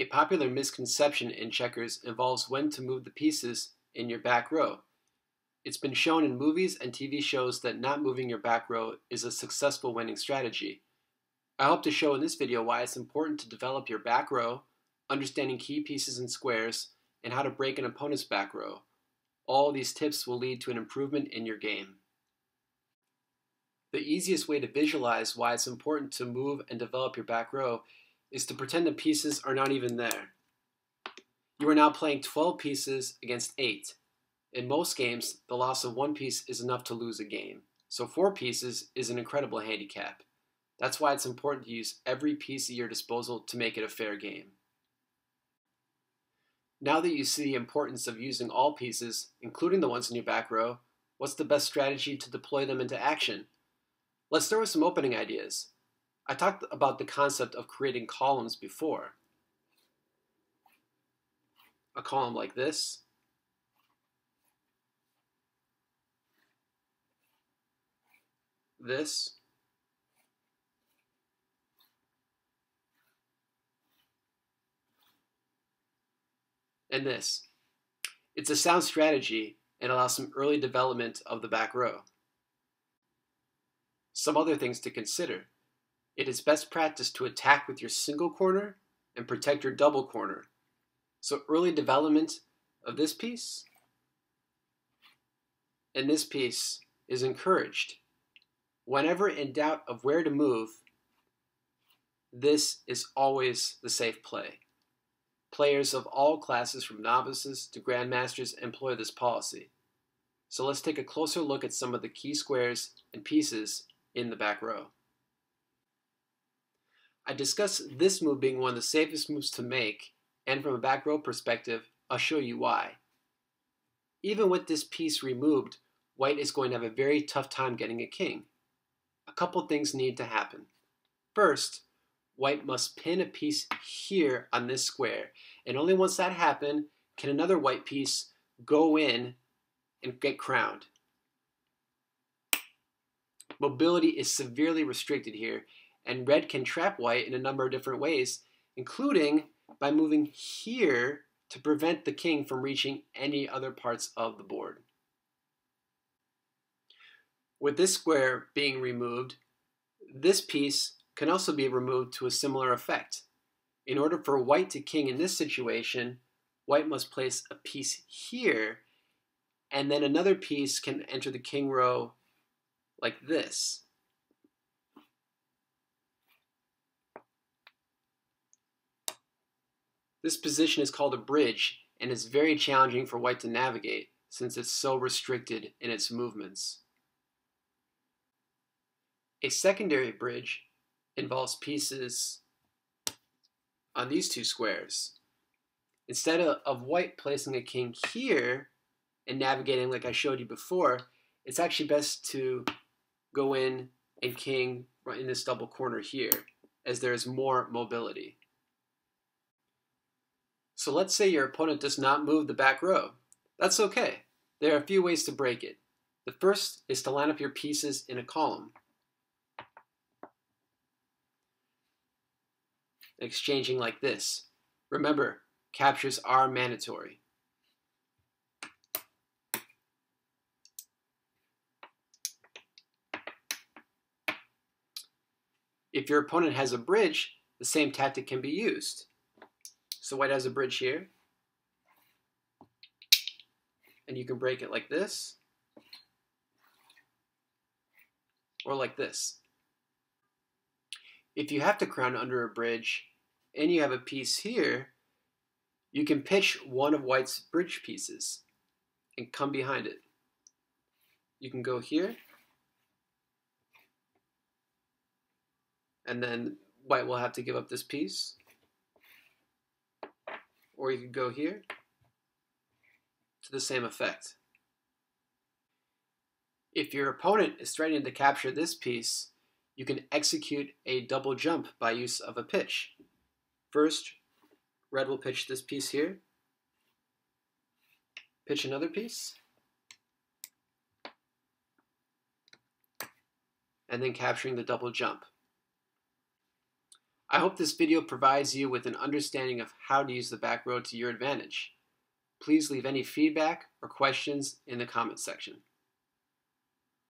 A popular misconception in checkers involves when to move the pieces in your back row. It's been shown in movies and TV shows that not moving your back row is a successful winning strategy. I hope to show in this video why it's important to develop your back row, understanding key pieces and squares, and how to break an opponent's back row. All these tips will lead to an improvement in your game. The easiest way to visualize why it's important to move and develop your back row is to pretend the pieces are not even there. You are now playing 12 pieces against 8. In most games, the loss of one piece is enough to lose a game, so 4 pieces is an incredible handicap. That's why it's important to use every piece at your disposal to make it a fair game. Now that you see the importance of using all pieces, including the ones in your back row, what's the best strategy to deploy them into action? Let's start with some opening ideas. I talked about the concept of creating columns before. A column like this, this, and this. It's a sound strategy and allows some early development of the back row. Some other things to consider. It is best practice to attack with your single corner and protect your double corner. So early development of this piece and this piece is encouraged. Whenever in doubt of where to move, this is always the safe play. Players of all classes from novices to grandmasters employ this policy. So let's take a closer look at some of the key squares and pieces in the back row. I discussed this move being one of the safest moves to make, and from a back row perspective, I'll show you why. Even with this piece removed, white is going to have a very tough time getting a king. A couple things need to happen. First, white must pin a piece here on this square, and only once that happens can another white piece go in and get crowned. Mobility is severely restricted here, and red can trap white in a number of different ways, including by moving here to prevent the king from reaching any other parts of the board. With this square being removed, this piece can also be removed to a similar effect. In order for white to king in this situation, white must place a piece here, and then another piece can enter the king row like this. This position is called a bridge and is very challenging for white to navigate since it's so restricted in its movements. A secondary bridge involves pieces on these two squares. Instead of white placing a king here and navigating like I showed you before, it's actually best to go in and king right in this double corner here, as there is more mobility. So let's say your opponent does not move the back row. That's okay. There are a few ways to break it. The first is to line up your pieces in a column, exchanging like this. Remember, captures are mandatory. If your opponent has a bridge, the same tactic can be used. So white has a bridge here, and you can break it like this, or like this. If you have to crown under a bridge, and you have a piece here, you can pitch one of white's bridge pieces and come behind it. You can go here, and then white will have to give up this piece. Or you could go here to the same effect. If your opponent is threatening to capture this piece, you can execute a double jump by use of a pitch. First, red will pitch this piece here, pitch another piece, and then capturing the double jump. I hope this video provides you with an understanding of how to use the back row to your advantage. Please leave any feedback or questions in the comments section.